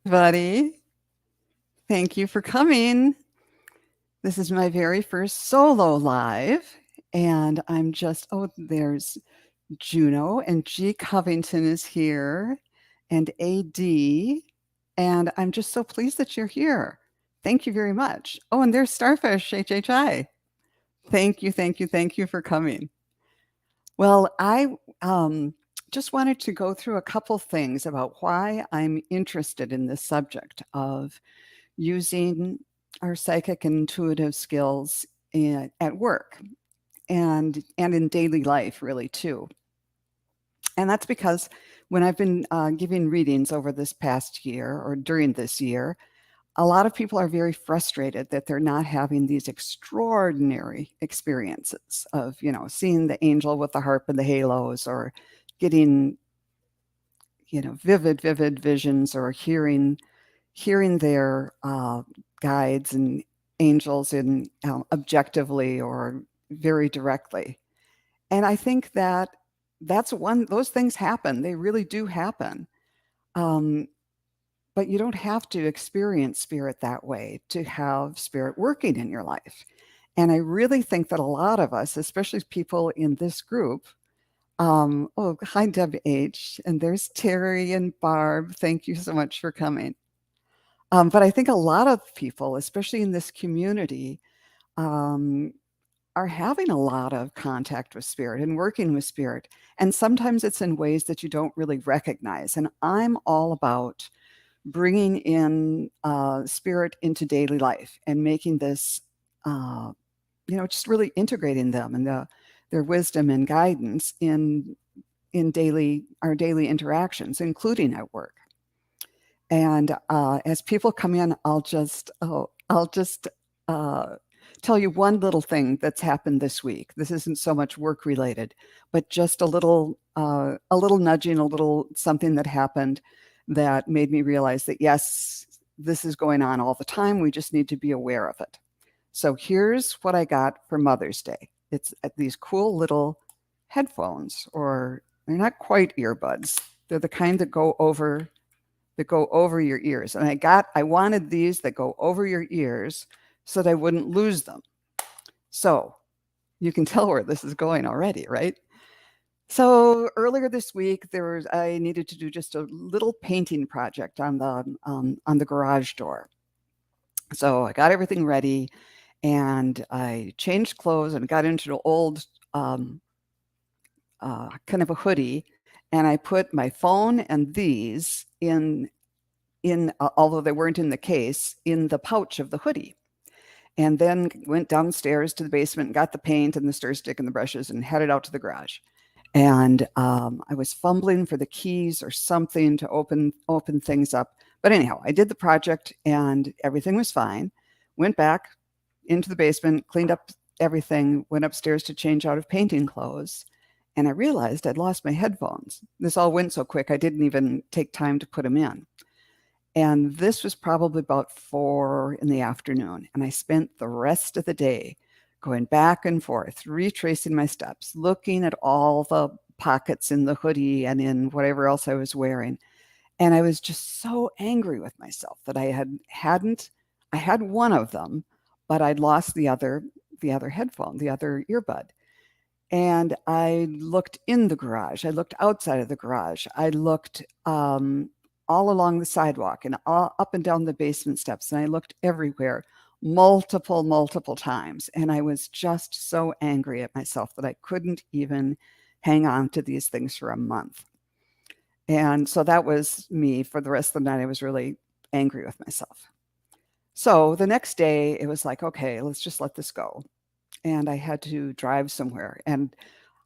Buddy, thank you for coming. This is my very first solo live, and there's Juno, and G. Covington is here, and AD, and I'm just so pleased that you're here. Thank you very much. Oh, and there's Starfish, HHI. Thank you for coming. Well, I just wanted to go through a couple things about why I'm interested in this subject of using our psychic and intuitive skills at work and in daily life, really, too. And that's because when I've been giving readings over this past year or during this year, a lot of people are very frustrated that they're not having these extraordinary experiences of, seeing the angel with the harp and the halos, or getting, vivid visions, or hearing their guides and angels in objectively or very directly. And I think that those things happen. They really do happen. Um, but you don't have to experience spirit that way to have spirit working in your life. And I really think that a lot of us, especially people in this group, oh, hi, Deb H. And there's Terry and Barb. Thank you so much for coming. But I think a lot of people, especially in this community, um, are having a lot of contact with spirit and working with spirit. And sometimes it's in ways that you don't really recognize. And I'm all about bringing in spirit into daily life and making this, just really integrating them and their wisdom and guidance in our daily interactions, including at work. And as people come in, I'll just uh, tell you one little thing that's happened this week. This isn't so much work related, but just a little nudging, a little something that happened that made me realize that yes, this is going on all the time. We just need to be aware of it. So here's what I got for Mother's Day. It's these cool little headphones, or they're not quite earbuds. They're the kind that go over your ears. And I wanted these that go over your ears so that I wouldn't lose them. So you can tell where this is going already, right? So earlier this week, I needed to do just a little painting project on the garage door. So I got everything ready, and I changed clothes and got into an old kind of a hoodie, and I put my phone and these although they weren't in the case, in the pouch of the hoodie. And then went downstairs to the basement and got the paint and the stir stick and the brushes and headed out to the garage. And I was fumbling for the keys or something to open things up. But anyhow, I did the project and everything was fine. Went back into the basement, cleaned up everything, went upstairs to change out of painting clothes. And I realized I'd lost my headphones. This all went so quick, I didn't even take time to put them in. And this was probably about 4 in the afternoon. And I spent the rest of the day going back and forth, retracing my steps, looking at all the pockets in the hoodie and in whatever else I was wearing. And I was just so angry with myself that I had one of them, but I'd lost the other headphone, the other earbud. And I looked in the garage. I looked outside of the garage. I looked all along the sidewalk and up and down the basement steps. And I looked everywhere multiple times. And I was just so angry at myself that I couldn't even hang on to these things for a month. And so that was me for the rest of the night. I was really angry with myself. So the next day, it was like, okay, let's just let this go. And I had to drive somewhere. And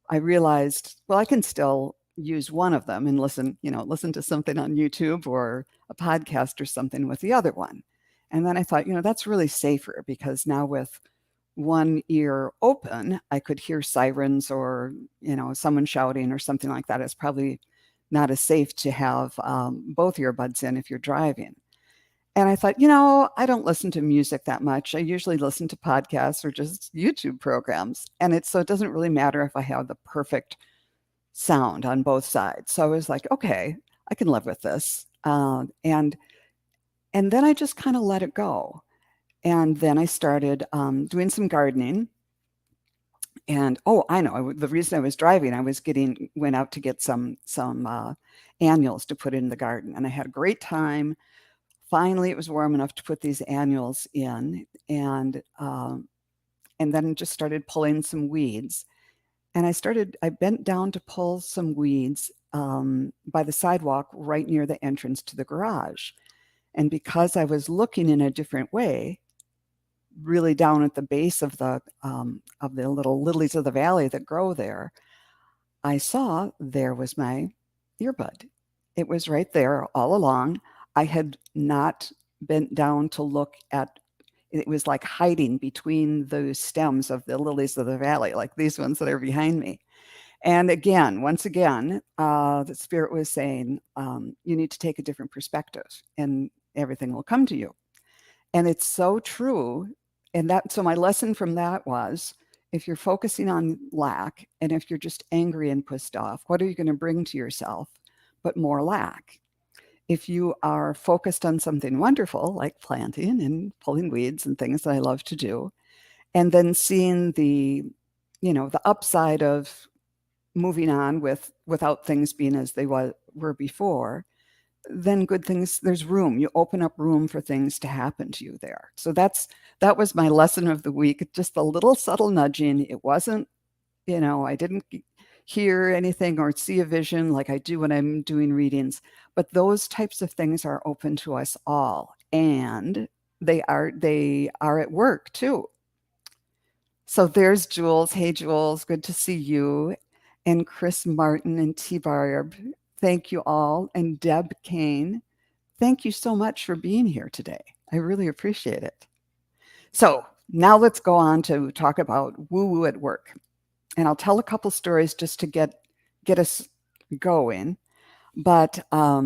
I realized, well, I can still use one of them and listen to something on YouTube or a podcast or something with the other one. And then I thought, that's really safer, because now with one ear open, I could hear sirens or, someone shouting or something like that. It's probably not as safe to have both earbuds in if you're driving. And I thought, I don't listen to music that much. I usually listen to podcasts or just YouTube programs. And it doesn't really matter if I have the perfect sound on both sides. So I was like, okay, I can live with this. And And then I just kind of let it go. And then I started doing some gardening. And oh, I know the reason I was driving, went out to get some annuals to put in the garden, and I had a great time. Finally, it was warm enough to put these annuals in, and then just started pulling some weeds. And I bent down to pull some weeds by the sidewalk right near the entrance to the garage. And because I was looking in a different way, really down at the base of the little lilies of the valley that grow there, I saw there was my earbud. It was right there all along. I had not bent down to look at it. Was like hiding between those stems of the lilies of the valley, like these ones that are behind me. And again, once again, the spirit was saying, you need to take a different perspective and everything will come to you. And it's so true. So my lesson from that was, if you're focusing on lack and if you're just angry and pissed off, what are you going to bring to yourself but more lack? If you are focused on something wonderful like planting and pulling weeds and things that I love to do, and then seeing the upside of moving on without things being as they were before, then good things, there's room. You open up room for things to happen to you there. So that was my lesson of the week. Just a little subtle nudging. It wasn't, I didn't hear anything or see a vision like I do when I'm doing readings, but those types of things are open to us all. And they are at work too. So there's Jules. Hey, Jules, good to see you. And Chris Martin and T Barb. Thank you all. And Deb Kane. Thank you so much for being here today. I really appreciate it. So now let's go on to talk about woo-woo at work. And I'll tell a couple stories just to get us going. But I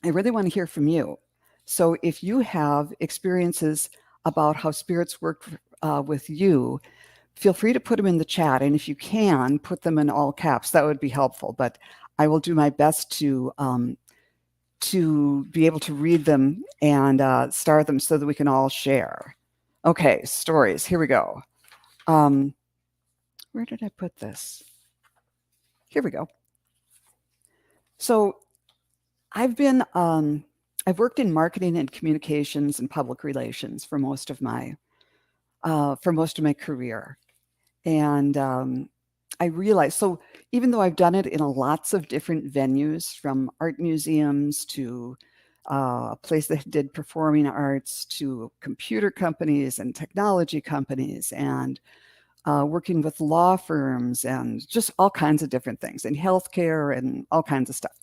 really want to hear from you. So if you have experiences about how spirits work with you, feel free to put them in the chat. And if you can, put them in all caps. That would be helpful. But I will do my best to be able to read them and star them so that we can all share. Okay, stories. Here we go. Where did I put this? Here we go. So I've worked in marketing and communications and public relations for most of my career. And I realized, so even though I've done it in lots of different venues, from art museums to a place that did performing arts, to computer companies and technology companies, and working with law firms and just all kinds of different things, and healthcare and all kinds of stuff.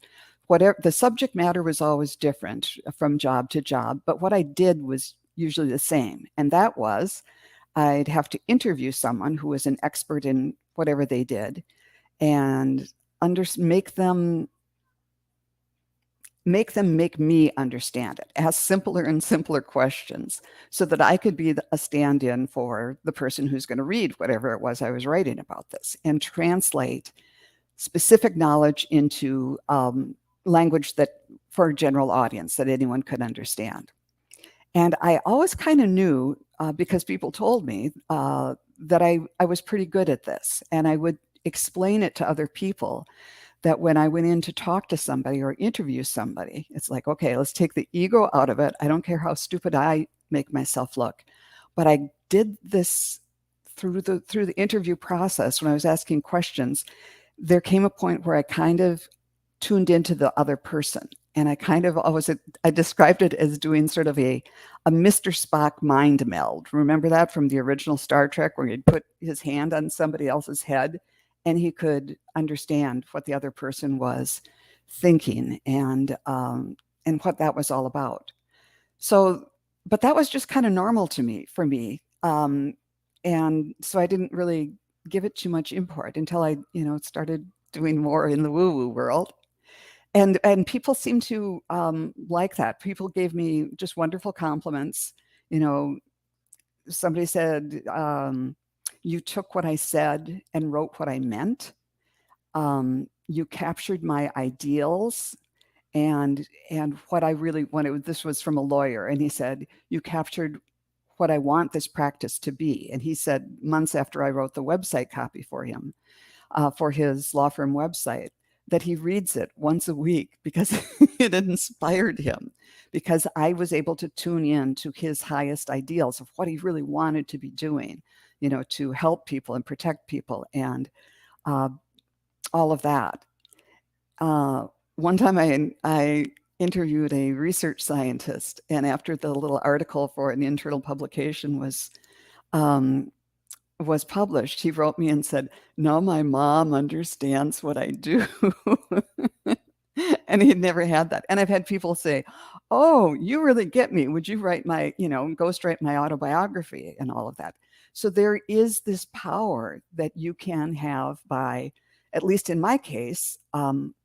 Whatever the subject matter was always different from job to job, but what I did was usually the same. And that was, I'd have to interview someone who was an expert in whatever they did and make them make me understand it, ask simpler and simpler questions so that I could be a stand-in for the person who's going to read whatever it was I was writing about this, and translate specific knowledge into language that for a general audience that anyone could understand. And I always kind of knew, because people told me, that I was pretty good at this. And I would explain it to other people, that when I went in to talk to somebody or interview somebody, it's like, okay, let's take the ego out of it. I don't care how stupid I make myself look. But I did this through the interview process. When I was asking questions, there came a point where I kind of tuned into the other person. And I described it as doing sort of a Mr. Spock mind meld. Remember that from the original Star Trek, where he'd put his hand on somebody else's head and he could understand what the other person was thinking and what that was all about. So, but that was just kind of normal for me. And so I didn't really give it too much import until I, started doing more in the woo-woo world. And people seem to like that. People gave me just wonderful compliments. Somebody said, you took what I said and wrote what I meant. You captured my ideals And what I really wanted, this was from a lawyer, and he said, you captured what I want this practice to be. And he said, months after I wrote the website copy for him, for his law firm website, that he reads it once a week because it inspired him, because I was able to tune in to his highest ideals of what he really wanted to be doing, to help people and protect people and uh, all of that. Uh, One time I interviewed a research scientist, and after the little article for an internal publication um, was published, he wrote me and said, "Now my mom understands what I do." And he'd never had that. And I've had people say, "Oh, you really get me. Would you write ghostwrite my autobiography and all of that?" So there is this power that you can have by, at least in my case,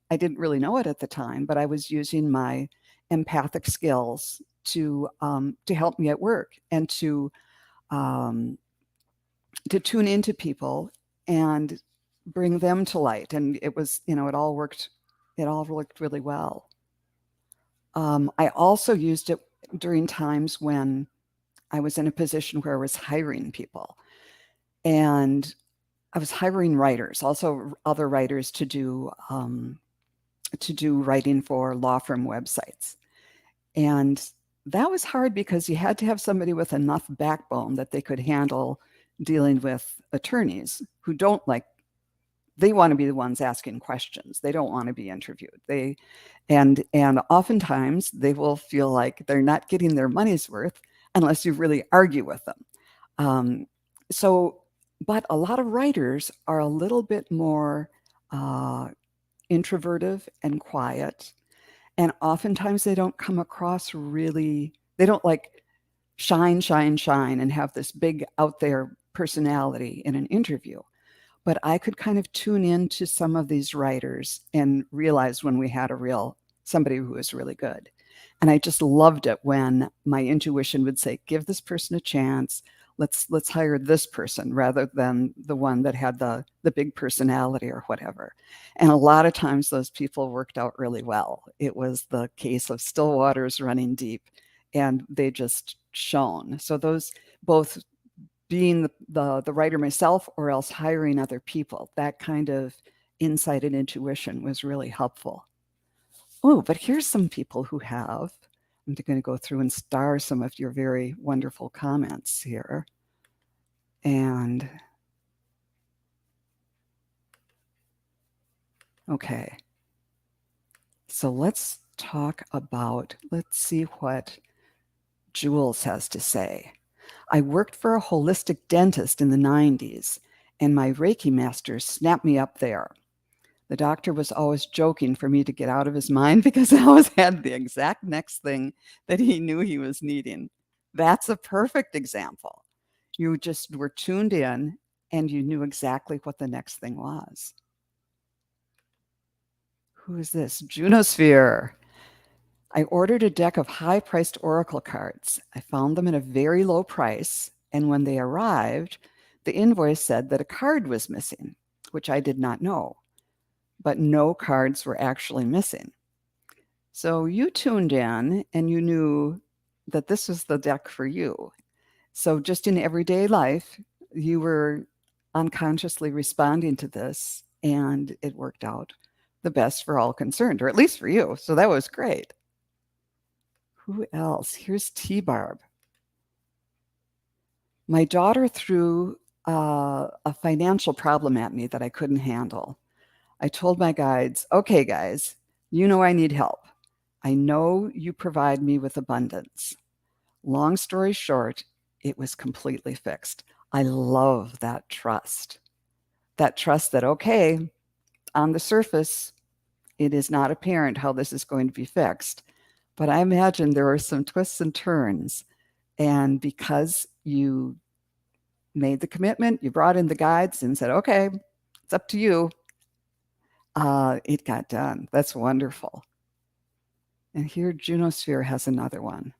I didn't really know it at the time, but I was using my empathic skills to help me at work and um, to tune into people and bring them to light. And it was, it all worked really well. I also used it during times when I was in a position where I was hiring people, and I was hiring writers, also other writers to do writing for law firm websites. And that was hard because you had to have somebody with enough backbone that they could handle dealing with attorneys who don't like, they want to be the ones asking questions. They don't want to be interviewed. And oftentimes they will feel like they're not getting their money's worth unless you really argue with them. Um, so, but a lot of writers are a little bit more introverted and quiet. And oftentimes they don't come across really, they don't like shine, shine, shine and have this big out there personality in an interview. But I could kind of tune into some of these writers and realize when we had somebody who was really good. And I just loved it when my intuition would say, give this person a chance. Let's hire this person rather than the one that had the big personality or whatever. And a lot of times those people worked out really well. It was the case of still waters running deep, and they just shone. So those, both being the writer myself or else hiring other people, that kind of insight and intuition was really helpful. Oh, but here's some people who have. I'm going to go through and star some of your very wonderful comments here. And okay. So let's see what Jules has to say. I worked for a holistic dentist in the 90s, and my Reiki master snapped me up there. The doctor was always joking for me to get out of his mind because I always had the exact next thing that he knew he was needing. That's a perfect example. You just were tuned in and you knew exactly what the next thing was. Who is this? Junosphere. I ordered a deck of high-priced oracle cards. I found them at a very low price, and when they arrived, the invoice said that a card was missing, which I did not know. But no cards were actually missing. So you tuned in and you knew that this was the deck for you. So just in everyday life, you were unconsciously responding to this, and it worked out the best for all concerned, or at least for you. So that was great. Who else? Here's T-Barb. My daughter threw a financial problem at me that I couldn't handle. I told my guides, okay, guys, you know I need help. I know you provide me with abundance. Long story short, it was completely fixed. I love that trust. That trust that, okay, on the surface, it is not apparent how this is going to be fixed. But I imagine there are some twists and turns. And because you made the commitment, you brought in the guides and said, okay, it's up to you. It got done. That's wonderful. And here Junosphere has another one.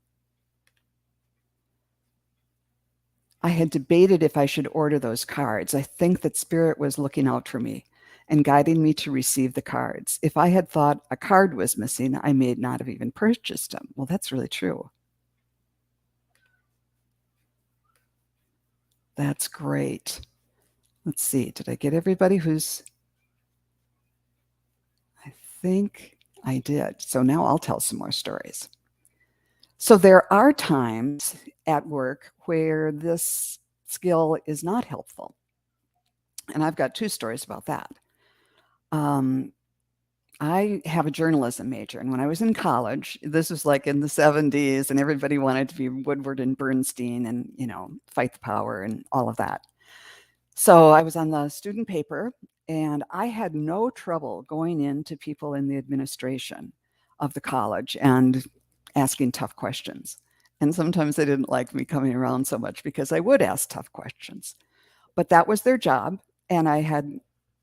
I had debated if I should order those cards. I think that Spirit was looking out for me. and guiding me to receive the cards. If I had thought a card was missing, I may not have even purchased them. Well, that's really true. That's great. Let's see. Did I get everybody who's. I think I did. So now I'll tell some more stories. So there are times at work where this skill is not helpful. And I've got two stories about that. Um, I have a journalism major, and when I was in college, this was like in the 70s, and everybody wanted to be Woodward and Bernstein and, fight the power and all of that. So I was on the student paper, and I had no trouble going into people in the administration of the college and asking tough questions. And sometimes they didn't like me coming around so much because I would ask tough questions. But that was their job, and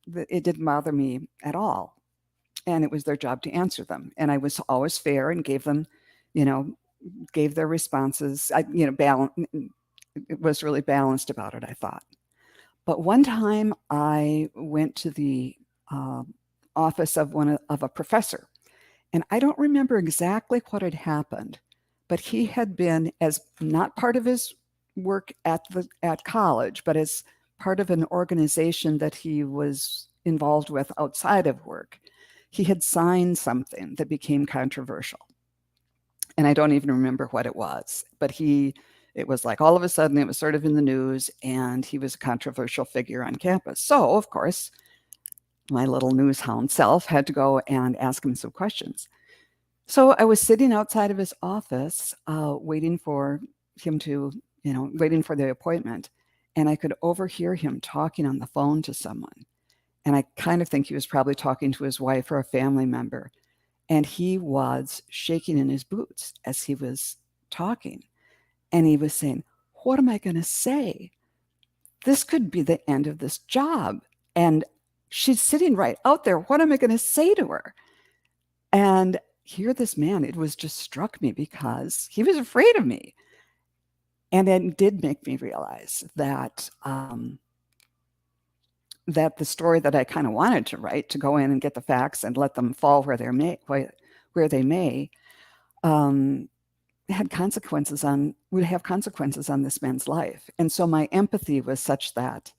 it didn't bother me at all. And it was their job to answer them. And I was always fair and gave them, you know, gave their responses. It was really balanced about it, I thought. But one time I went to the office of of a professor, and I don't remember exactly what had happened, but he had been, as not part of his work at college, but as part of an organization that he was involved with outside of work. He had signed something that became controversial. And I don't even remember what it was, but it was like all of a sudden it was sort of in the news, and he was a controversial figure on campus. So, of course, my little news hound self had to go and ask him some questions. So I was sitting outside of his office, waiting for him to, waiting for the appointment. And I could overhear him talking on the phone to someone. And I kind of think he was probably talking to his wife or a family member. And he was shaking in his boots as he was talking. And he was saying, "What am I going to say? This could be the end of this job. And she's sitting right out there. What am I going to say to her?" And here, this man, it was just struck me because he was afraid of me. And it did make me realize that that the story that I kind of wanted to write, to go in and get the facts and let them fall where they may, would have consequences on this man's life. And so my empathy was such that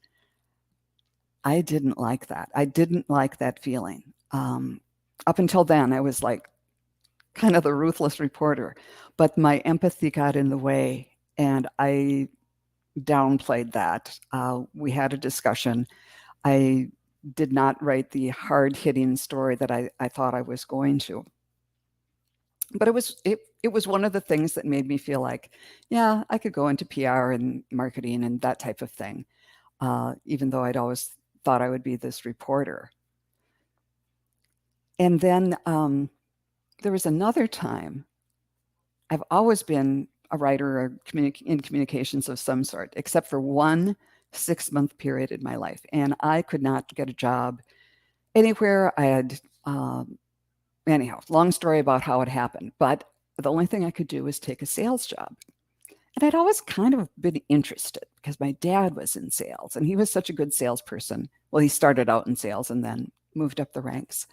I didn't like that. I didn't like that feeling. Up until then, I was like kind of the ruthless reporter, but my empathy got in the way, and I downplayed that. We had a discussion. I did not write the hard-hitting story that I thought I was going to. But it was one of the things that made me feel like, yeah, I could go into PR and marketing and that type of thing, even though I'd always thought I would be this reporter. And then there was another time. I've always been a writer or in communications of some sort, except for one 6-month period in my life. And I could not get a job anywhere. I had, anyhow, long story about how it happened. But the only thing I could do was take a sales job. And I'd always kind of been interested because my dad was in sales, and he was such a good salesperson. Well, he started out in sales and then moved up the ranks.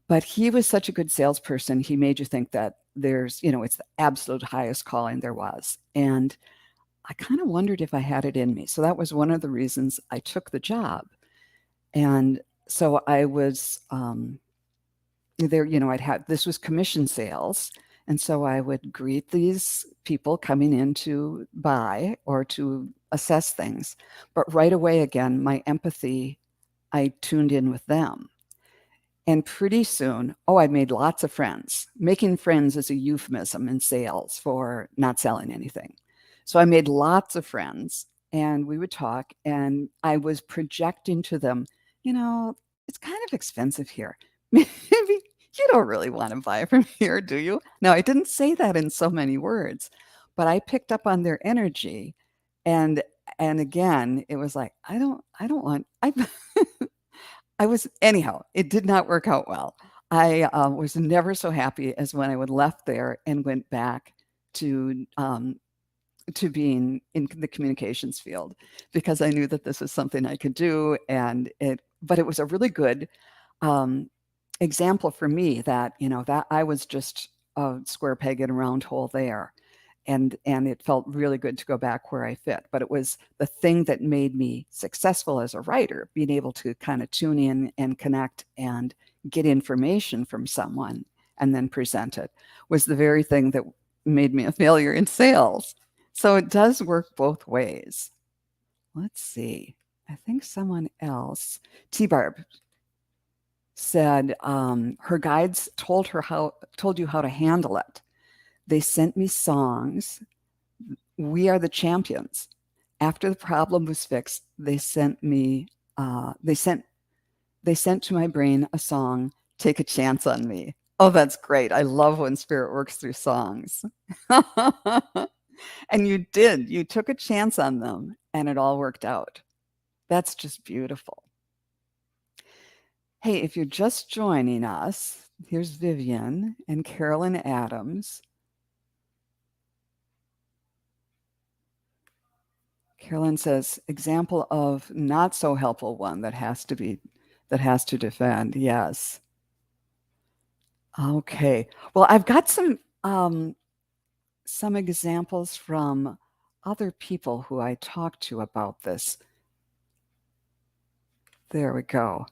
But he was such a good salesperson, he made you think that it's the absolute highest calling there was. And I kind of wondered if I had it in me. So that was one of the reasons I took the job. And so I was there, this was commission sales. And so I would greet these people coming in to buy or to assess things. But right away, again, my empathy, I tuned in with them. And pretty soon, I made lots of friends. Making friends is a euphemism in sales for not selling anything. So I made lots of friends, and we would talk, and I was projecting to them, it's kind of expensive here. Maybe you don't really want to buy from here, do you? Now, I didn't say that in so many words, but I picked up on their energy. And again, it was like, I don't want, anyhow, it did not work out well. I was never so happy as when I would left there and went back to being in the communications field, because I knew that this was something I could do, and but it was a really good um, example for me that, that I was just a square peg in a round hole there. And it felt really good to go back where I fit. But it was the thing that made me successful as a writer, being able to kind of tune in and connect and get information from someone and then present it, was the very thing that made me a failure in sales. So it does work both ways. Let's see. I think someone else, T Barb, said her guides told you how to handle it. They sent me songs. We are the champions. After the problem was fixed, they sent to my brain a song, Take a Chance on Me. Oh, that's great. I love when spirit works through songs. And you did. You took a chance on them and it all worked out. That's just beautiful. Hey, if you're just joining us, here's Vivian and Carolyn Adams. Carolyn says, example of not so helpful one that has to defend. Yes. Okay. Well, I've got some examples from other people who I talked to about this. There we go.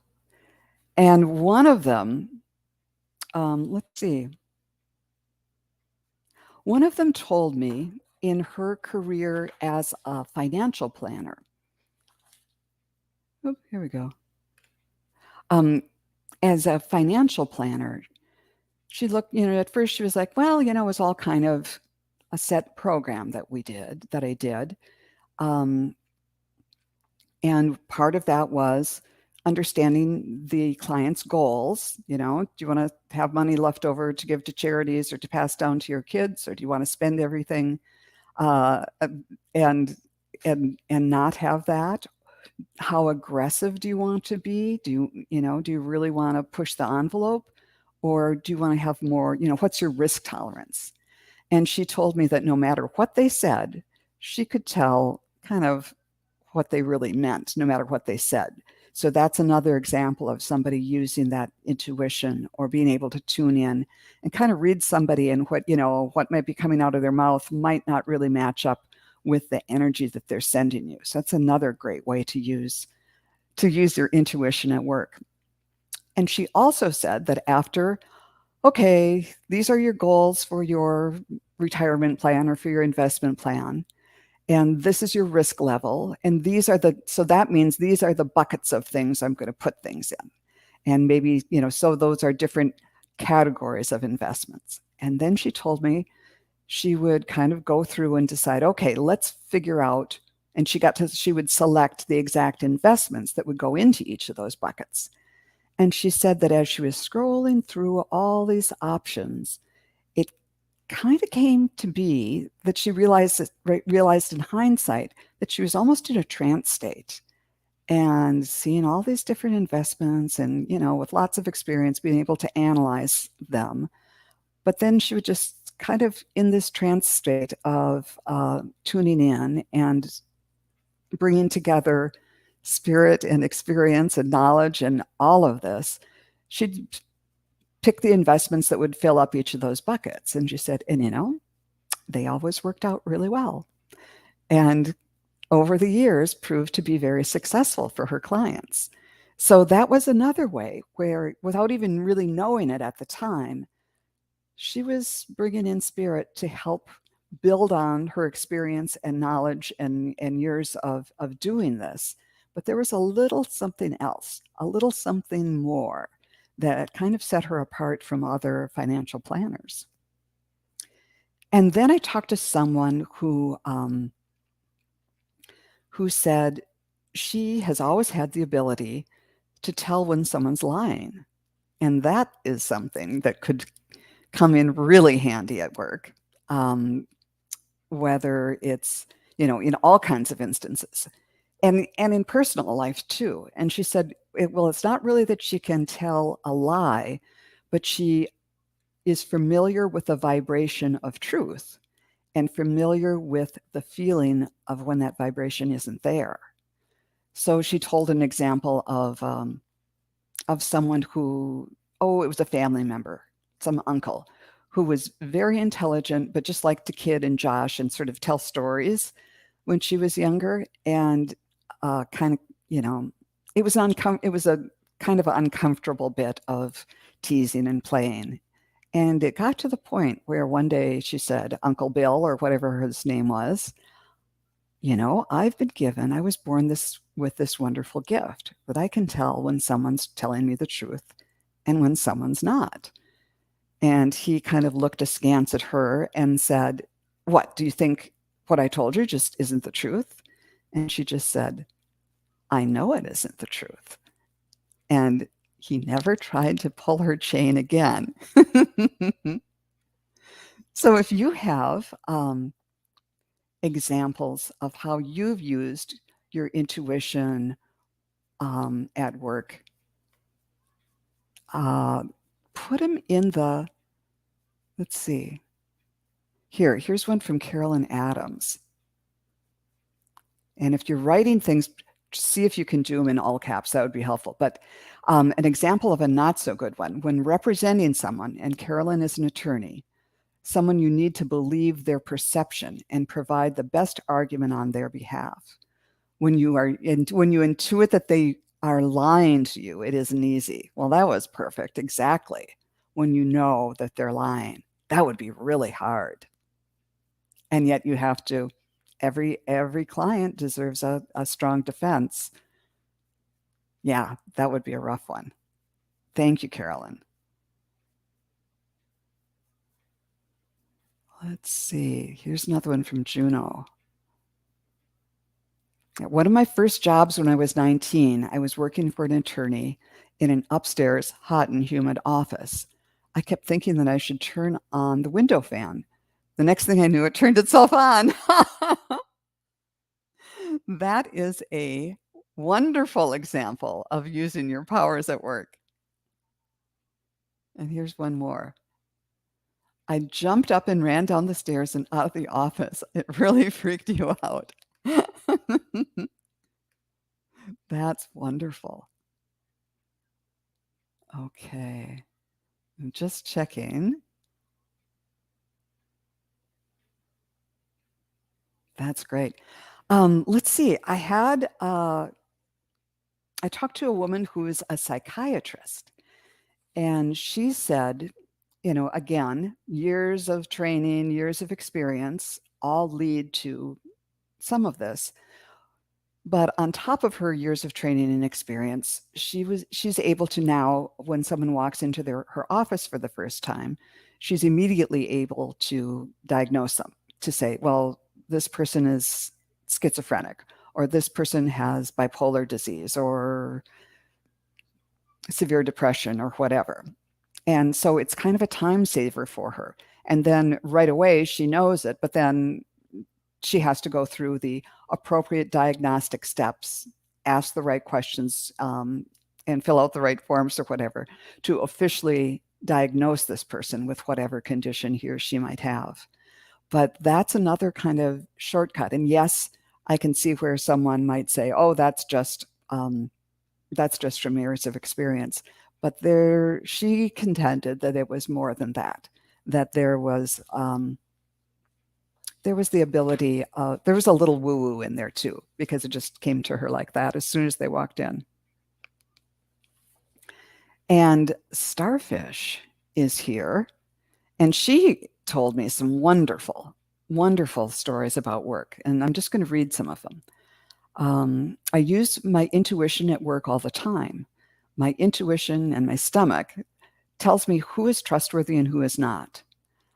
And one of them, let's see. One of them told me in her career as a financial planner. Oh, here we go. As a financial planner, she looked, at first she was like, well, it was all kind of a set program that I did. And part of that was understanding the client's goals. Do you want to have money left over to give to charities or to pass down to your kids, or do you want to spend everything and not have that? How aggressive do you want to be? Do you really want to push the envelope, or do you want to have more? What's your risk tolerance? And she told me that no matter what they said, she could tell kind of what they really meant, no matter what they said. So that's another example of somebody using that intuition or being able to tune in and kind of read somebody, and what might be coming out of their mouth might not really match up with the energy that they're sending you. So that's another great way to use your intuition at work. And she also said that after, okay, these are your goals for your retirement plan or for your investment plan, and this is your risk level, and so that means these are the buckets of things I'm going to put things in. And maybe, so those are different categories of investments. And then she told me she would kind of go through and decide, okay, let's figure out, and she would select the exact investments that would go into each of those buckets. And she said that as she was scrolling through all these options, it kind of came to be that she realized in hindsight that she was almost in a trance state, and seeing all these different investments and, with lots of experience, being able to analyze them. But then she would just kind of in this trance state of tuning in and bringing together spirit and experience and knowledge and all of this. She'd pick the investments that would fill up each of those buckets. And she said, and they always worked out really well. And over the years proved to be very successful for her clients. So that was another way where, without even really knowing it at the time, she was bringing in spirit to help build on her experience and knowledge and years of doing this. But there was a little something else, a little something more that kind of set her apart from other financial planners. And then I talked to someone who said she has always had the ability to tell when someone's lying. And that is something that could come in really handy at work, whether it's, in all kinds of instances, and in personal life too. And she said, it's not really that she can tell a lie, but she is familiar with the vibration of truth and familiar with the feeling of when that vibration isn't there. So she told an example of someone who, oh, it was a family member, some uncle, who was very intelligent, but just liked to kid and josh and sort of tell stories when she was younger. And kind of, you know, it was a kind of an uncomfortable bit of teasing and playing. And it got to the point where one day she said, Uncle Bill, or whatever his name was, you know, I was born this with this wonderful gift that I can tell when someone's telling me the truth and when someone's not. And he kind of looked askance at her and said, what, do you think what I told you just isn't the truth? And she just said, I know it isn't the truth. And he never tried to pull her chain again. So if you have examples of how you've used your intuition at work, put them in the, let's see, here's one from Carolyn Adams. And if you're writing things, see if you can do them in all caps. That would be helpful. But an example of a not so good one, when representing someone, and Carolyn is an attorney, someone you need to believe their perception and provide the best argument on their behalf. When you intuit that they are lying to you, it isn't easy. Well, that was perfect. Exactly. When you know that they're lying, that would be really hard. And yet you have to, every client deserves a strong defense. Yeah, that would be a rough one. Thank you, Carolyn. Let's see. Here's another one from Juno. One of my first jobs when I was 19, I was working for an attorney in an upstairs, hot and humid office. I kept thinking that I should turn on the window fan. The next thing I knew, it turned itself on. That is a wonderful example of using your powers at work. And here's one more. I jumped up and ran down the stairs and out of the office. It really freaked you out. That's wonderful. Okay. I'm just checking. That's great. Let's see. I talked to a woman who is a psychiatrist, and she said, you know, again, years of training, years of experience all lead to some of this. But on top of her years of training and experience, she's able to now, when someone walks into her office for the first time, she's immediately able to diagnose them, to say, well, this person is schizophrenic, or this person has bipolar disease, or severe depression, or whatever. And so it's kind of a time saver for her. And then right away she knows it, but then she has to go through the appropriate diagnostic steps, ask the right questions, and fill out the right forms or whatever to officially diagnose this person with whatever condition he or she might have. But that's another kind of shortcut. And yes, I can see where someone might say, oh, that's just from years of experience. But she contended that it was more than that, that there was the ability, there was a little woo-woo in there too, because it just came to her like that as soon as they walked in. And Starfish is here, and she told me some wonderful, wonderful stories about work, and I'm just going to read some of them. I use my intuition at work all the time. My intuition and my stomach tells me who is trustworthy and who is not.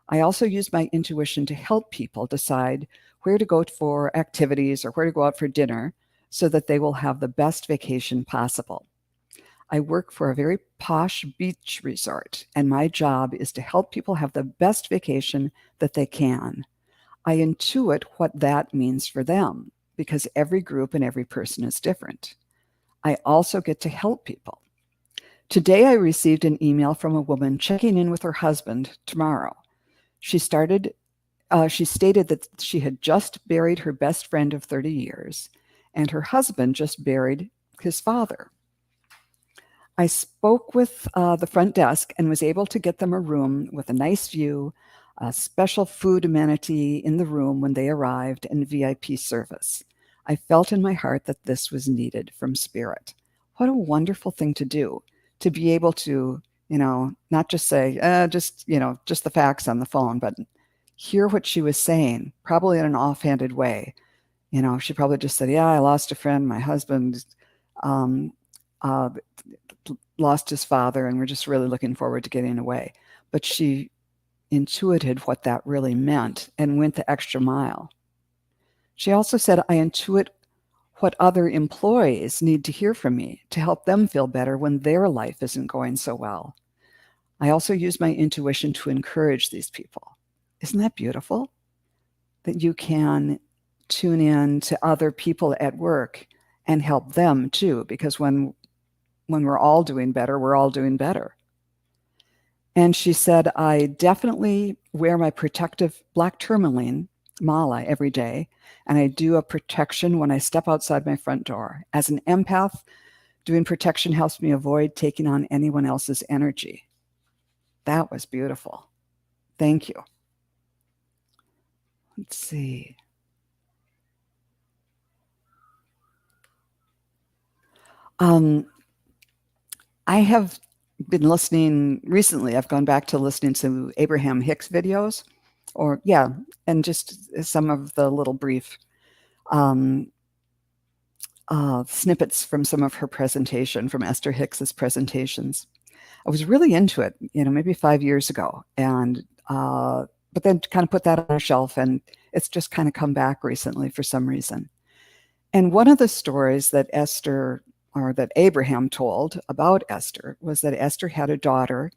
I also use my intuition to help people decide where to go for activities or where to go out for dinner so that they will have the best vacation possible. I work for a very posh beach resort, and my job is to help people have the best vacation that they can. I intuit what that means for them because every group and every person is different. I also get to help people. Today, I received an email from a woman checking in with her husband tomorrow. She stated that she had just buried her best friend of 30 years, and her husband just buried his father. I spoke with the front desk and was able to get them a room with a nice view, a special food amenity in the room when they arrived, and VIP service. I felt in my heart that this was needed from Spirit. What a wonderful thing to do, to be able to, not just say, just the facts on the phone, but hear what she was saying, probably in an offhanded way. She probably just said, yeah, I lost a friend. My husband um, uh, lost his father, and we're just really looking forward to getting away. But she intuited what that really meant and went the extra mile. She also said, I intuit what other employees need to hear from me to help them feel better when their life isn't going so well. I also use my intuition to encourage these people. Isn't that beautiful? That you can tune in to other people at work and help them too, because when we're all doing better, we're all doing better. And she said, I definitely wear my protective black tourmaline mala every day, and I do a protection when I step outside my front door. As an empath, doing protection helps me avoid taking on anyone else's energy. That was beautiful. Thank you. Let's see. I have been listening recently. I've gone back to listening to Abraham Hicks videos, and just some of the little brief um, snippets from some of her presentation, from Esther Hicks's presentations. I was really into it, maybe 5 years ago, and but then kind of put that on a shelf, and it's just kind of come back recently for some reason. And one of the stories that that Abraham told about Esther was that Esther had a daughter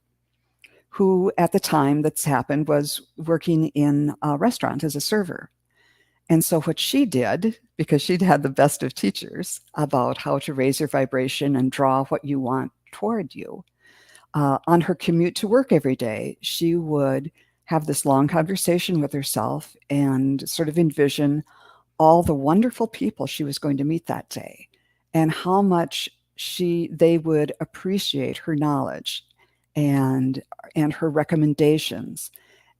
who, at the time that's happened, was working in a restaurant as a server. And so what she did, because she'd had the best of teachers about how to raise your vibration and draw what you want toward you, on her commute to work every day, she would have this long conversation with herself and sort of envision all the wonderful people she was going to meet that day and how much they would appreciate her knowledge and her recommendations,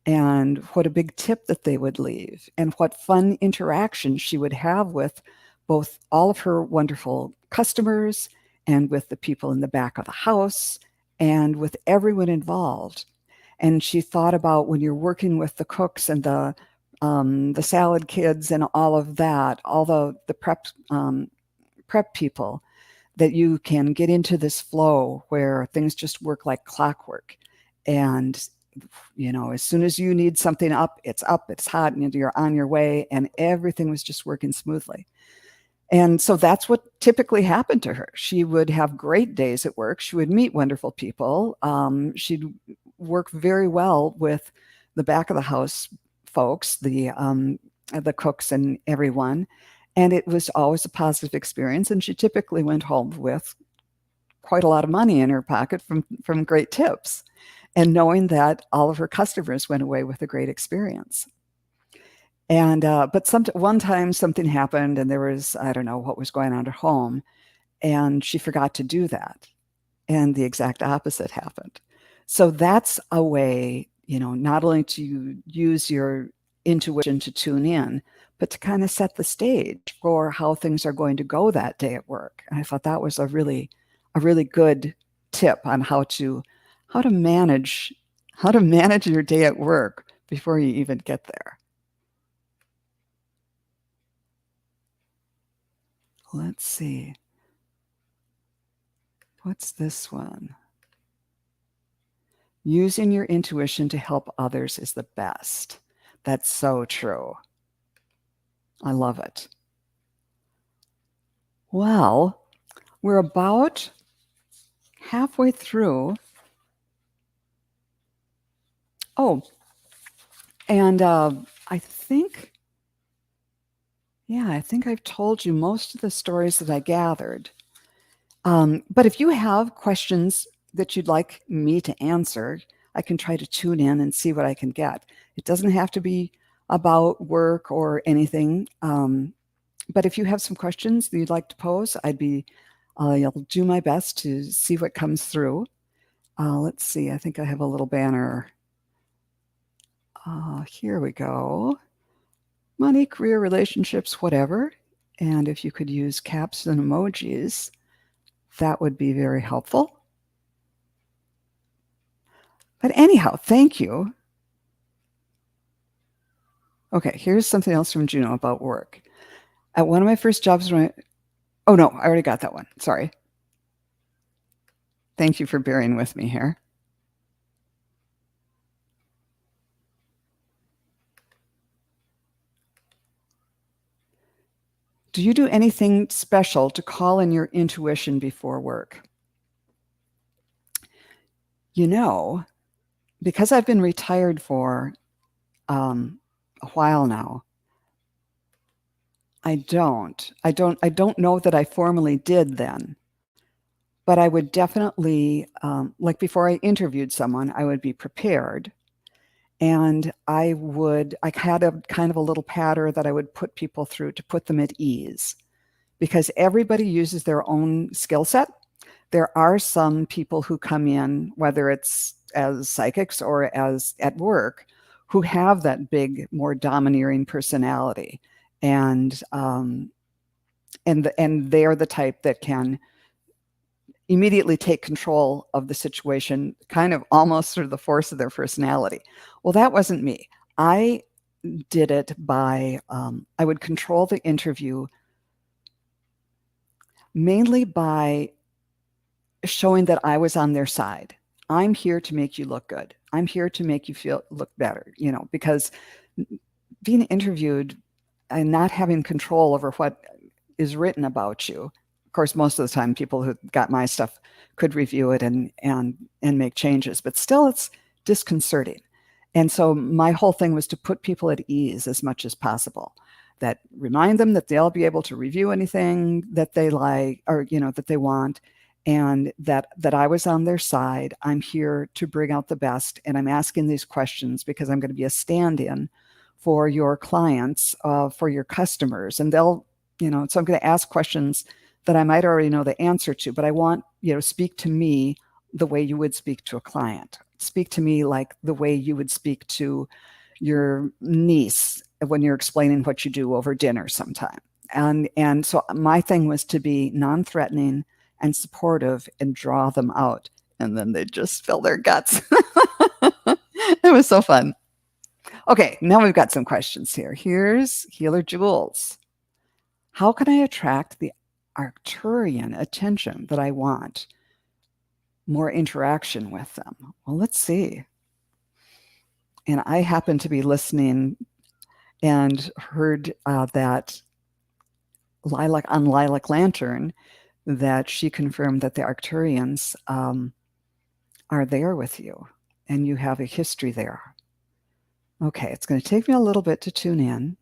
and what a big tip that they would leave, and what fun interactions she would have with both all of her wonderful customers and with the people in the back of the house and with everyone involved. And she thought about when you're working with the cooks and the salad kids and all of that, all the prep people, that you can get into this flow where things just work like clockwork. And, as soon as you need something up, it's hot, and you're on your way, and everything was just working smoothly. And so that's what typically happened to her. She would have great days at work. She would meet wonderful people. She'd work very well with the back of the house folks, the cooks and everyone. And it was always a positive experience. And she typically went home with quite a lot of money in her pocket from great tips, and knowing that all of her customers went away with a great experience. And but one time something happened, and there was, I don't know what was going on at home, and she forgot to do that, and the exact opposite happened. So that's a way, not only to use your intuition to tune in, but to kind of set the stage for how things are going to go that day at work. And I thought that was a really good tip on how to manage your day at work before you even get there. Let's see. What's this one? Using your intuition to help others is the best. That's so true. I love it. Well, we're about halfway through. Oh, and I think I've told you most of the stories that I gathered. But if you have questions that you'd like me to answer, I can try to tune in and see what I can get. It doesn't have to be about work or anything. But if you have some questions that you'd like to pose, I'll do my best to see what comes through. Let's see, I think I have a little banner. Here we go. Money, career, relationships, whatever. And if you could use caps and emojis, that would be very helpful. But anyhow, thank you. Okay, here's something else from Juno about work. At one of my first jobs, oh no, I already got that one. Sorry. Thank you for bearing with me here. Do you do anything special to call in your intuition before work? You know, because I've been retired for a while now, I don't know that I formally did then, but I would definitely, like before I interviewed someone, I would be prepared. And I had a kind of a little pattern that I would put people through to put them at ease, because everybody uses their own skill set. There are some people who come in, whether it's as psychics or as at work, who have that big, more domineering personality, and they are the type that can immediately take control of the situation, kind of almost through the force of their personality. Well, that wasn't me. I did it by I would control the interview mainly by showing that I was on their side. I'm here to make you look good. I'm here to make you look better, because being interviewed and not having control over what is written about you. Of course, most of the time people who got my stuff could review it and make changes, but still it's disconcerting. And so my whole thing was to put people at ease as much as possible. That remind them that they'll be able to review anything that they like, or that they want, and that I was on their side. I'm here to bring out the best, and I'm asking these questions because I'm going to be a stand-in for your clients, for your customers, and they'll, so I'm going to ask questions that I might already know the answer to, but I want, speak to me the way you would speak to a client. Speak to me like the way you would speak to your niece when you're explaining what you do over dinner sometime. And so my thing was to be non-threatening and supportive and draw them out. And then they just spill their guts. It was so fun. Okay, now we've got some questions here. Here's Healer Jules. How can I attract the Arcturian attention that I want? More interaction with them. Well, let's see. And I happened to be listening and heard that on Lilac Lantern, that she confirmed that the Arcturians are there with you, and you have a history there. Okay, it's going to take me a little bit to tune in.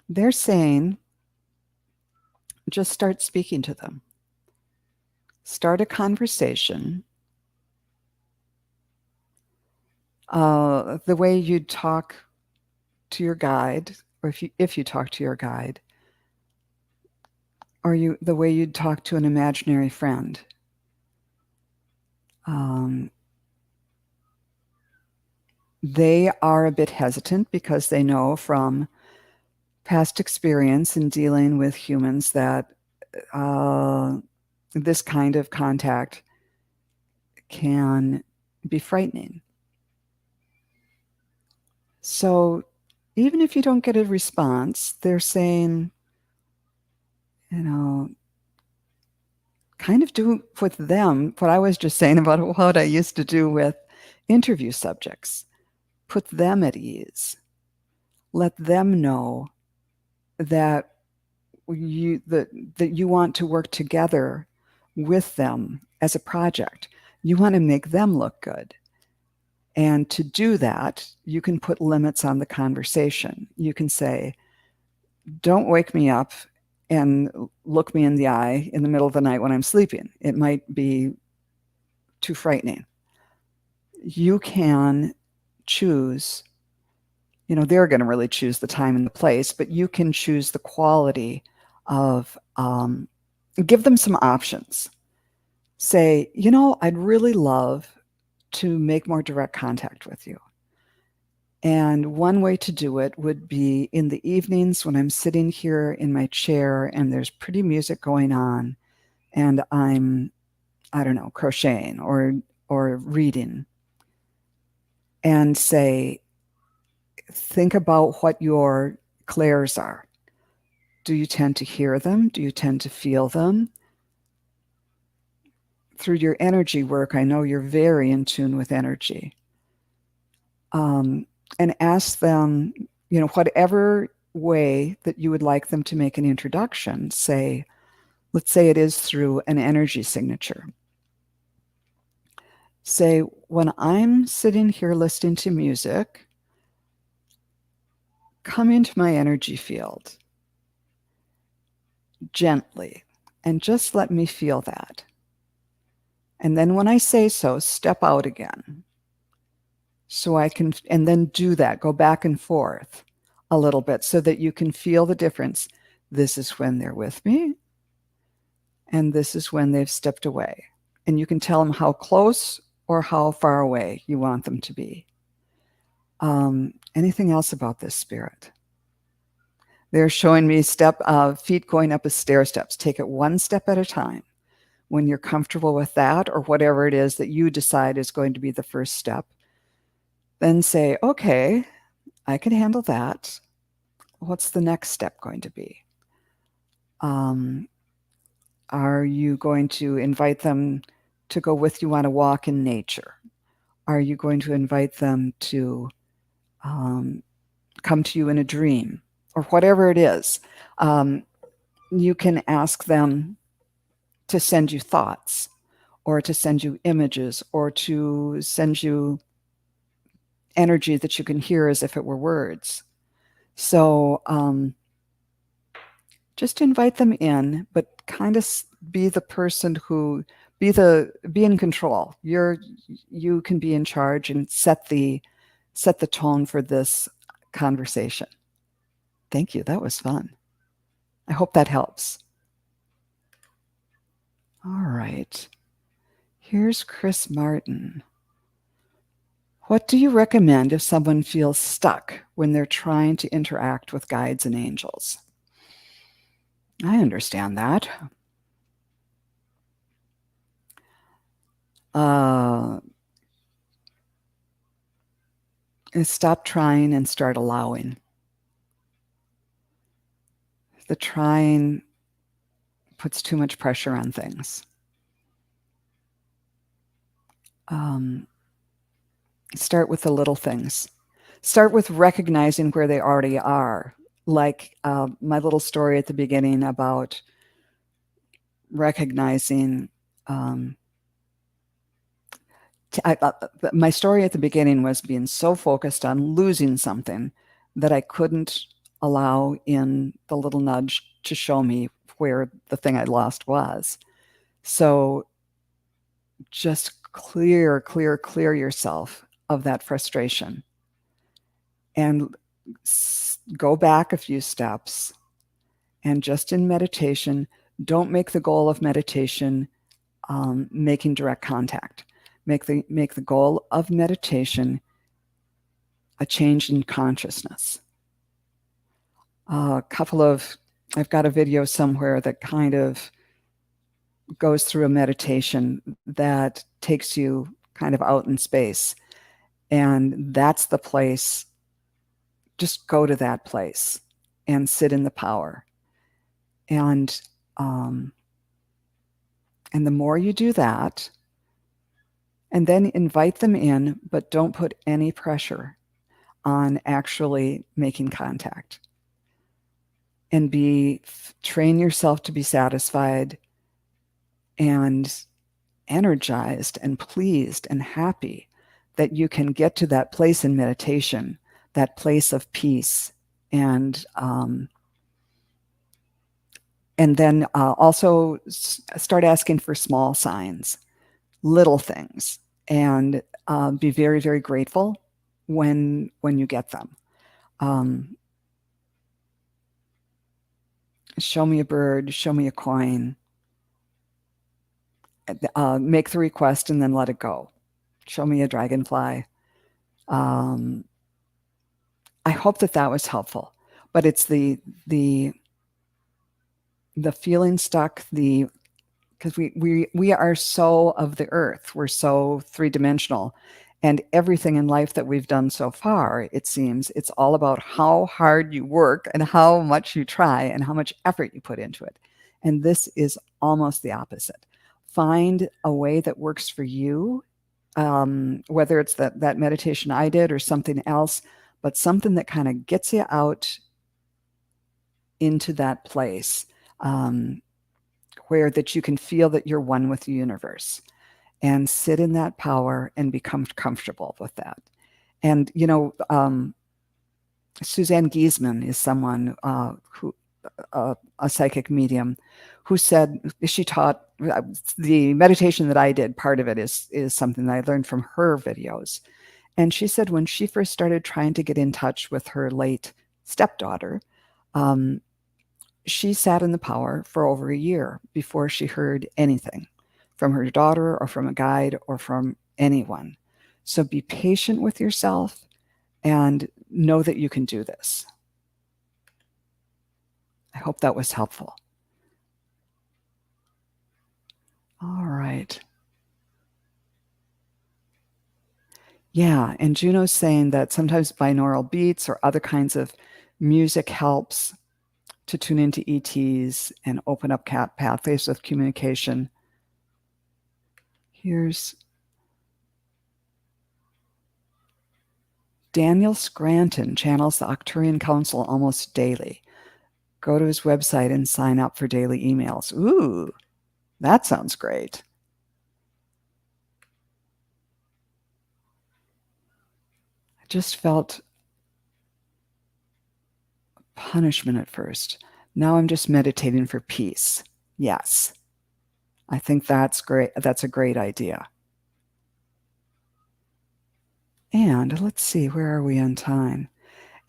They're saying, just start speaking to them. Start a conversation. The way you'd talk to your guide, or if you talk to your guide, or the way you'd talk to an imaginary friend. They are a bit hesitant because they know from past experience in dealing with humans that this kind of contact can be frightening. So even if you don't get a response, they're saying, kind of do with them what I was just saying about what I used to do with interview subjects. Put them at ease. Let them know that you want to work together with them as a project. You want to make them look good. And to do that, you can put limits on the conversation. You can say, don't wake me up and look me in the eye in the middle of the night when I'm sleeping. It might be too frightening. You can choose, they're going to really choose the time and the place, but you can choose the quality of, give them some options. Say, I'd really love to make more direct contact with you. And one way to do it would be in the evenings when I'm sitting here in my chair and there's pretty music going on and I'm, I don't know, crocheting or reading, and say, think about what your clairs are. Do you tend to hear them? Do you tend to feel them? Through your energy work, I know you're very in tune with energy. And ask them, whatever way that you would like them to make an introduction, say, let's say it is through an energy signature. Say, when I'm sitting here listening to music, come into my energy field gently and just let me feel that. And then when I say so, step out again. So I can, and then do that, go back and forth a little bit so that you can feel the difference. This is when they're with me, and this is when they've stepped away. And you can tell them how close or how far away you want them to be. Anything else about this spirit? They're showing me feet going up as stair steps. Take it one step at a time. When you're comfortable with that, or whatever it is that you decide is going to be the first step, then say, okay, I can handle that. What's the next step going to be? Are you going to invite them to go with you on a walk in nature? Are you going to invite them to come to you in a dream, or whatever it is? You can ask them to send you thoughts, or to send you images, or to send you energy that you can hear as if it were words. So just invite them in, but kind of be the person who be in control. You can be in charge and set the tone for this conversation. Thank you. That was fun. I hope that helps. All right. Here's Chris Martin. What do you recommend if someone feels stuck when they're trying to interact with guides and angels? I understand that. Stop trying and start allowing. The trying puts too much pressure on things. Start with the little things. Start with recognizing where they already are. Like my little story at the beginning about recognizing. My story at the beginning was being so focused on losing something that I couldn't allow in the little nudge to show me where the thing I lost was. So just clear yourself of that frustration and go back a few steps. And just in meditation, don't make the goal of meditation making direct contact. Make the goal of meditation a change in consciousness. I've got a video somewhere that kind of goes through a meditation that takes you kind of out in space. And that's the place. Just go to that place and sit in the power. And the more you do that, and then invite them in, but don't put any pressure on actually making contact. And train yourself to be satisfied and energized and pleased and happy that you can get to that place in meditation, that place of peace and And then also start asking for small signs, little things, and be very, very grateful when you get them. Um, show me a bird, show me a coin, make the request and then let it go. Show me a dragonfly. Um, I hope that that was helpful, but it's the feeling stuck, the because we are so of the earth, we're so three-dimensional, and everything in life that we've done so far, it seems it's all about how hard you work and how much you try and how much effort you put into it. And this is almost the opposite. Find a way that works for you, whether it's that meditation I did or something else, but something that kind of gets you out into that place, where that you can feel that you're one with the universe, and sit in that power and become comfortable with that. And Suzanne Giesman is someone who a psychic medium who said she taught the meditation that I did. Part of it is something that I learned from her videos. And she said when she first started trying to get in touch with her late stepdaughter, she sat in the power for over a year before she heard anything from her daughter or from a guide or from anyone. So be patient with yourself and know that you can do this. I hope that was helpful. All right. Yeah, and Juno's saying that sometimes binaural beats or other kinds of music helps to tune into ETs and open up pathways of communication. Here's Daniel Scranton channels the Arcturian Council almost daily. Go to his website and sign up for daily emails. Ooh, that sounds great. I just felt punishment at first. Now I'm just meditating for peace. Yes, I think that's great. That's a great idea. And let's see, where are we on time?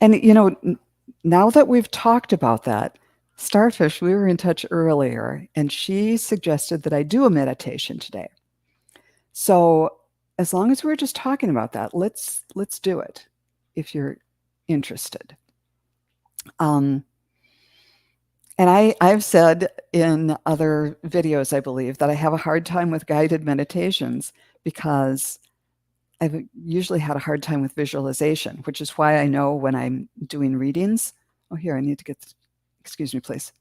And, now that we've talked about that, Starfish, we were in touch earlier, and she suggested that I do a meditation today. So as long as we're just talking about that, let's do it if you're interested. And I've said in other videos, I believe, that I have a hard time with guided meditations because I've usually had a hard time with visualization, which is why I know when I'm doing readings. Oh, here, I need to get, excuse me, please.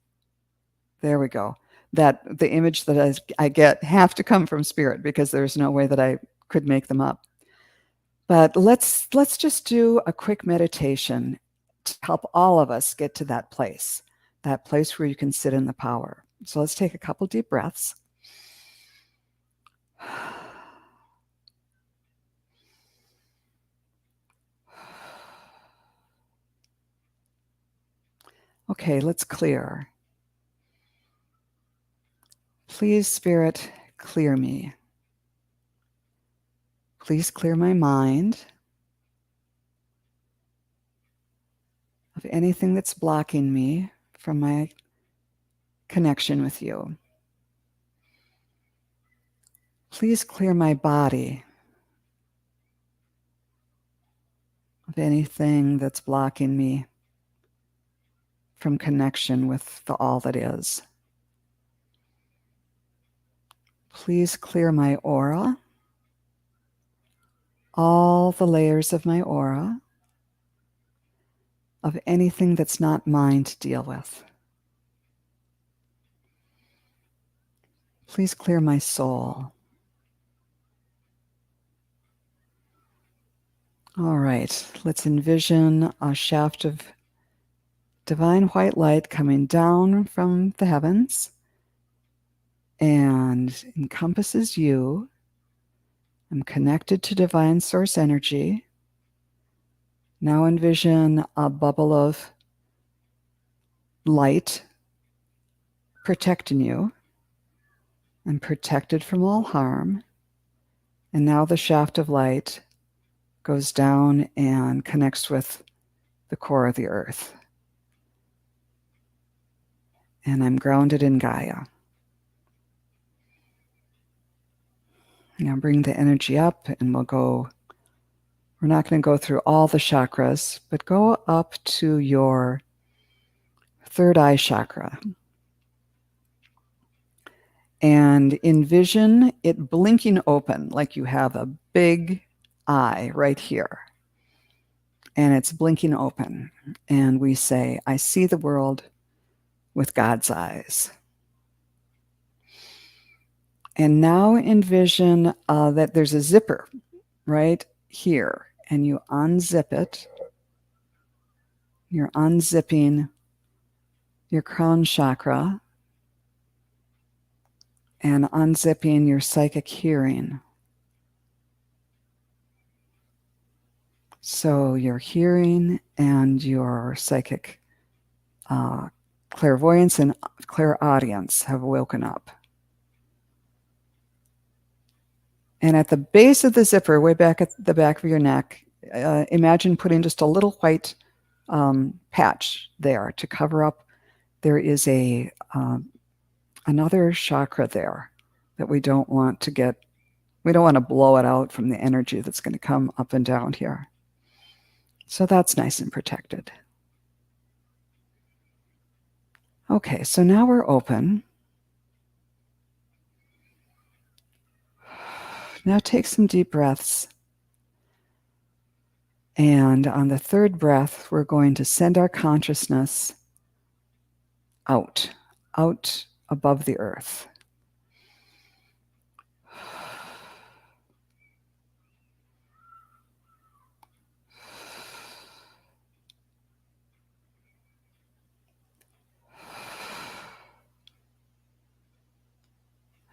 There we go. That the image that I get have to come from spirit because there's no way that I could make them up. But let's just do a quick meditation to help all of us get to that place where you can sit in the power. So let's take a couple deep breaths. Okay, let's clear. Please, Spirit, clear me. Please clear my mind of anything that's blocking me from my connection with you. Please clear my body of anything that's blocking me from connection with the all that is. Please clear my aura, all the layers of my aura, of anything that's not mine to deal with. Please clear my soul. All right, let's envision a shaft of divine white light coming down from the heavens and encompasses you. I'm connected to divine source energy. Now envision a bubble of light protecting you and protected from all harm. And now the shaft of light goes down and connects with the core of the earth. And I'm grounded in Gaia. Now bring the energy up, and we're not going to go through all the chakras, but go up to your third eye chakra. And envision it blinking open like you have a big eye right here. And it's blinking open. And we say, I see the world with God's eyes. And now envision that there's a zipper right here. And you unzip it. You're unzipping your crown chakra and unzipping your psychic hearing. So your hearing and your psychic clairvoyance and clairaudience have woken up. And at the base of the zipper, way back at the back of your neck, imagine putting just a little white patch there to cover up. There is another chakra there that we don't want to blow it out from the energy that's going to come up and down here. So that's nice and protected. Okay, so now we're open. Now take some deep breaths. And on the third breath, we're going to send our consciousness out above the earth.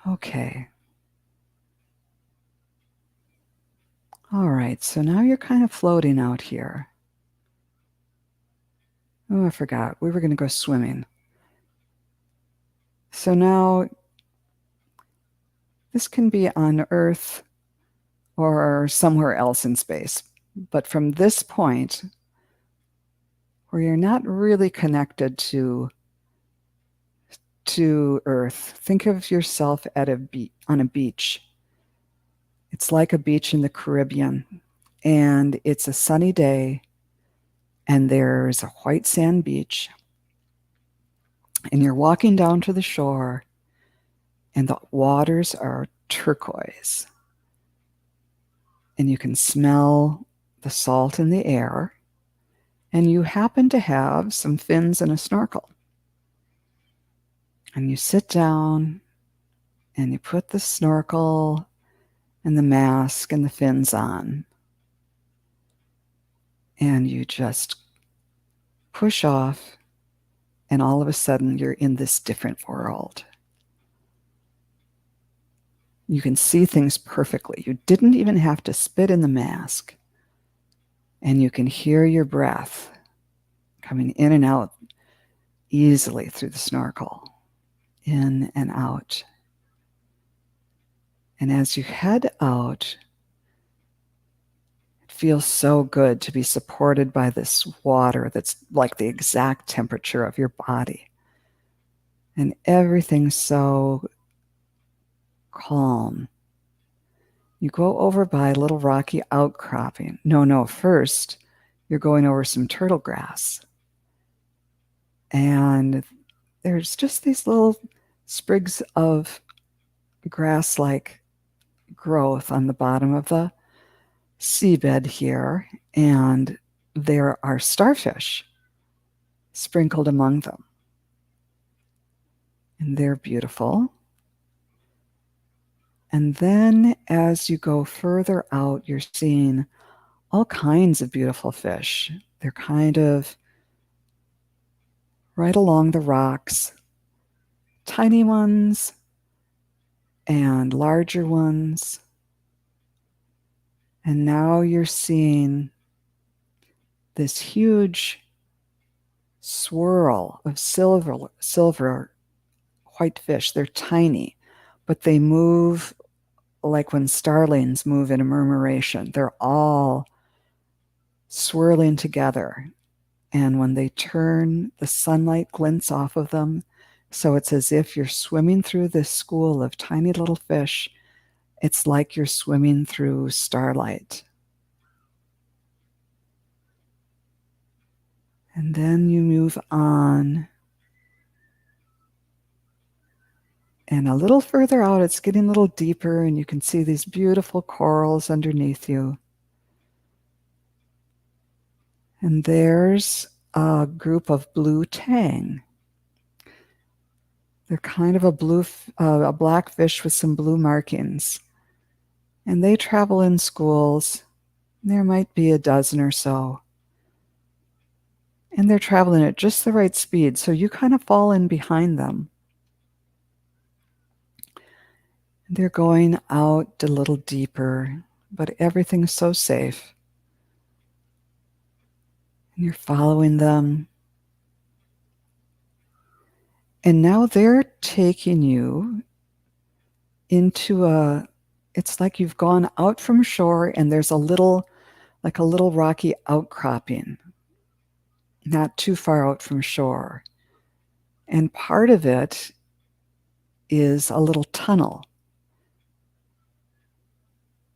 Okay. All right, so now you're kind of floating out here. Oh, I forgot. We were going to go swimming. So now this can be on Earth or somewhere else in space. But from this point, where you're not really connected to Earth, think of yourself on a beach. It's like a beach in the Caribbean, and it's a sunny day, and there's a white sand beach, and you're walking down to the shore, and the waters are turquoise, and you can smell the salt in the air, and you happen to have some fins and a snorkel. And you sit down, and you put the snorkel and the mask and the fins on, and you just push off, and all of a sudden you're in this different world. You can see things perfectly. You didn't even have to spit in the mask, and you can hear your breath coming in and out easily through the snorkel, in and out. And as you head out, it feels so good to be supported by this water that's like the exact temperature of your body. And everything's so calm. You go over by a little rocky outcropping. No, first you're going over some turtle grass. And there's just these little sprigs of grass-like growth on the bottom of the seabed here, and there are starfish sprinkled among them. And they're beautiful. And then as you go further out, you're seeing all kinds of beautiful fish. They're kind of right along the rocks, tiny ones and larger ones. And now you're seeing this huge swirl of silver white fish. They're tiny, but they move like when starlings move in a murmuration. They're all swirling together. And when they turn, the sunlight glints off of them. So it's as if you're swimming through this school of tiny little fish. It's like you're swimming through starlight. And then you move on. And a little further out, it's getting a little deeper, and you can see these beautiful corals underneath you. And there's a group of blue tang. They're kind of a black fish with some blue markings. And they travel in schools. There might be a dozen or so. And they're traveling at just the right speed, so you kind of fall in behind them. They're going out a little deeper, but everything's so safe. And you're following them. And now they're taking you into it's like you've gone out from shore and there's like a little rocky outcropping, not too far out from shore. And part of it is a little tunnel.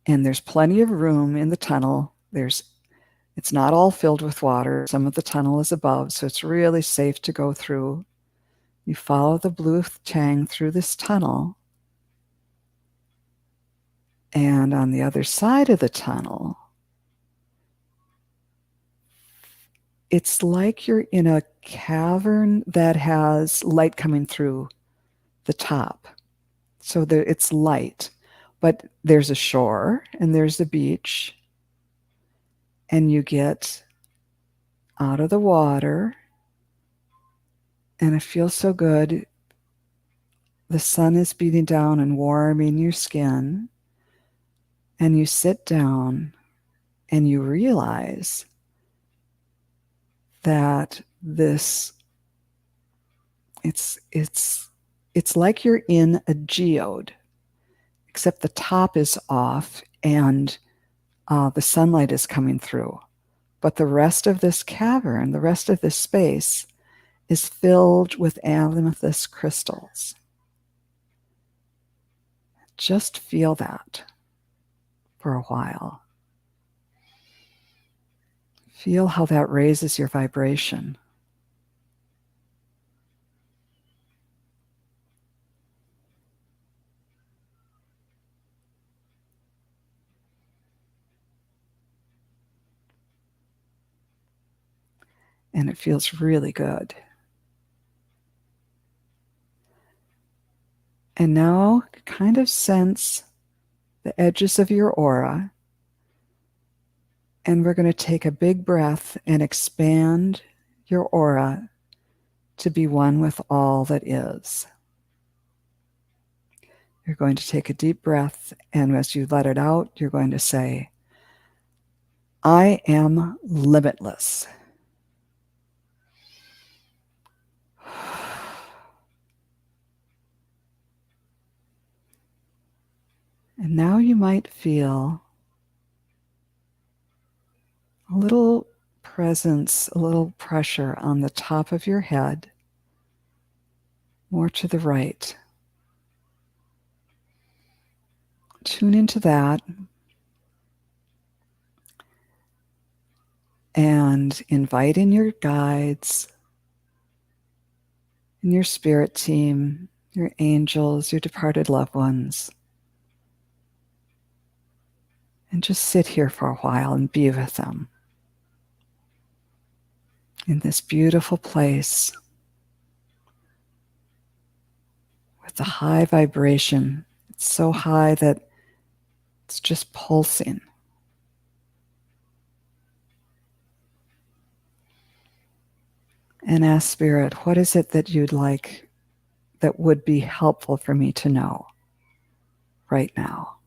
And there's plenty of room in the tunnel. It's not all filled with water. Some of the tunnel is above, so it's really safe to go through. You follow the blue tang through this tunnel. And on the other side of the tunnel, it's like you're in a cavern that has light coming through the top. So it's light, but there's a shore and there's a beach, and you get out of the water, and it feels so good. The sun is beating down and warming your skin, and you sit down and you realize that it's like you're in a geode, except the top is off and the sunlight is coming through. But the rest of this cavern, the rest of this space, is filled with amethyst crystals. Just feel that for a while. Feel how that raises your vibration. And it feels really good. And now kind of sense the edges of your aura. And we're going to take a big breath and expand your aura to be one with all that is. You're going to take a deep breath, and as you let it out, you're going to say, I am limitless. And now you might feel a little presence, a little pressure on the top of your head, more to the right. Tune into that and invite in your guides and your spirit team, your angels, your departed loved ones. And just sit here for a while and be with them in this beautiful place with the high vibration. It's so high that it's just pulsing. And ask Spirit, what is it that you'd like, that would be helpful for me to know right now?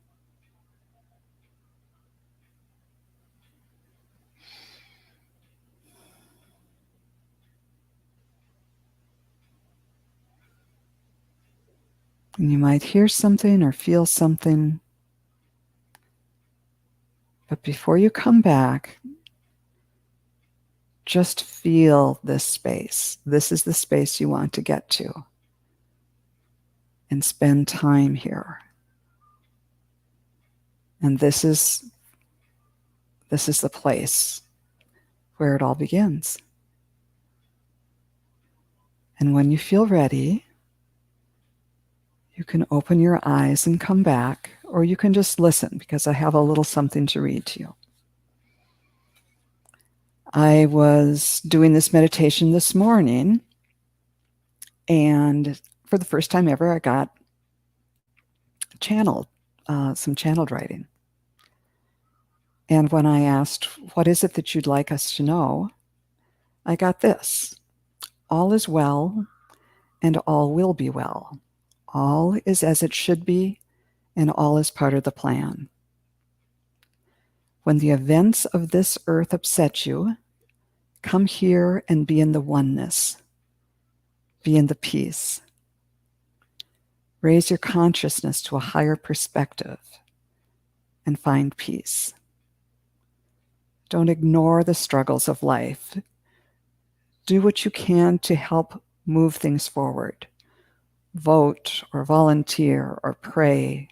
And you might hear something or feel something. But before you come back, just feel this space. This is the space you want to get to. And spend time here. And this is the place where it all begins. And when you feel ready, you can open your eyes and come back, or you can just listen because I have a little something to read to you. I was doing this meditation this morning, and for the first time ever, I got some channeled writing. And when I asked, what is it that you'd like us to know? I got this: all is well, and all will be well. All is as it should be, and all is part of the plan. When the events of this earth upset you, come here and be in the oneness. Be in the peace. Raise your consciousness to a higher perspective and find peace. Don't ignore the struggles of life. Do what you can to help move things forward. Vote or volunteer or pray,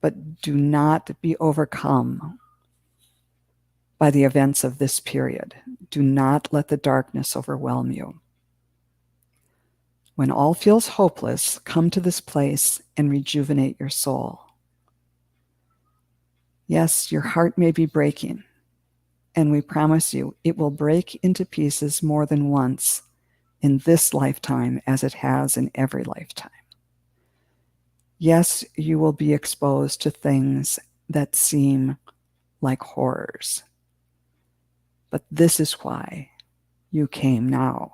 but do not be overcome by the events of this period. Do not let the darkness overwhelm you. When all feels hopeless, come to this place and rejuvenate your soul. Yes, your heart may be breaking, and we promise you it will break into pieces more than once in this lifetime as it has in every lifetime. Yes, you will be exposed to things that seem like horrors. But this is why you came now.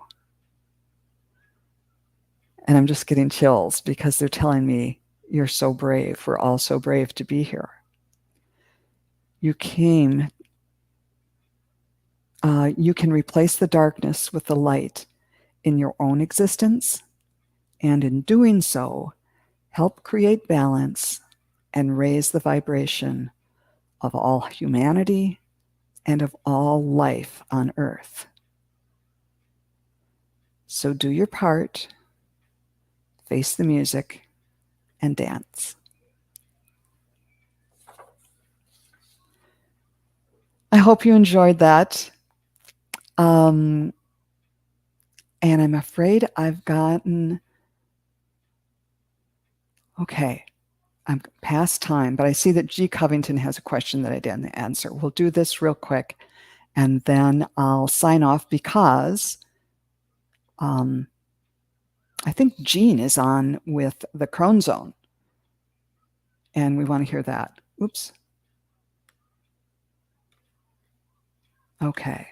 And I'm just getting chills because they're telling me, you're so brave. We're all so brave to be here. You came. You can replace the darkness with the light in your own existence. And in doing so, help create balance and raise the vibration of all humanity and of all life on earth. So do your part, face the music, and dance. I hope you enjoyed that. And I'm afraid I've gotten, okay, I'm past time, but I see that G. Covington has a question that I didn't answer. We'll do this real quick, and then I'll sign off because I think Jean is on with the Crone Zone, and we want to hear that. Oops. Okay.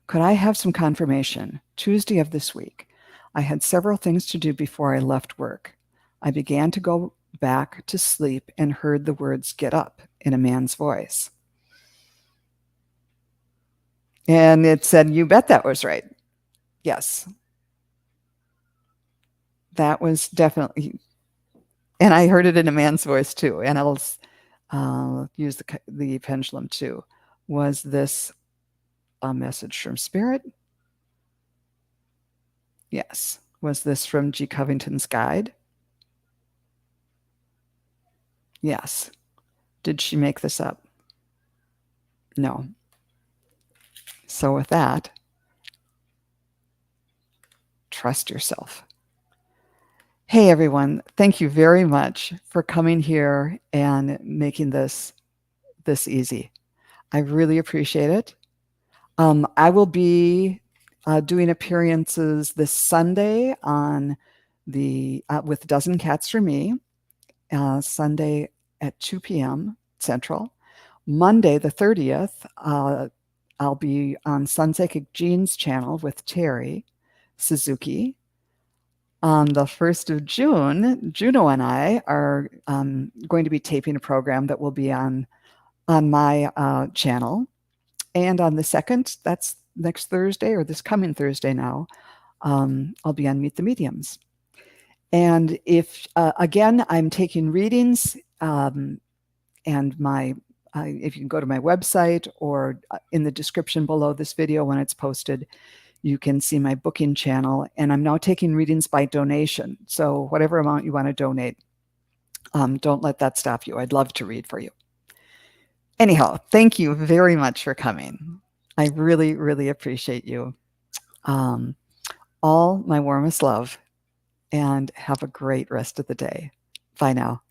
Could I have some confirmation? Tuesday of this week, I had several things to do before I left work. I began to go back to sleep and heard the words "get up" in a man's voice. And it said, you bet that was right. Yes. That was definitely, and I heard it in a man's voice too, and I'll use the pendulum too. Was this a message from Spirit? Yes. Was this from G. Covington's guide? Yes. Did she make this up? No. So with that, trust yourself. Hey everyone, thank you very much for coming here and making this easy. I really appreciate it. I will be doing appearances this Sunday on the with Dozen Cats for Me, Sunday at 2 p.m. Central. Monday the 30th, I'll be on Sun Psychic Jean's channel with Terry Suzuki. On the 1st of June, Juno and I are going to be taping a program that will be on my channel. And on the 2nd, that's next Thursday or this coming Thursday now, I'll be on Meet the Mediums. And if, again, I'm taking readings, and if you can go to my website or in the description below this video when it's posted, you can see my booking channel. And I'm now taking readings by donation. So whatever amount you want to donate, don't let that stop you. I'd love to read for you. Anyhow, thank you very much for coming. I really, really appreciate you. All my warmest love, and have a great rest of the day. Bye now.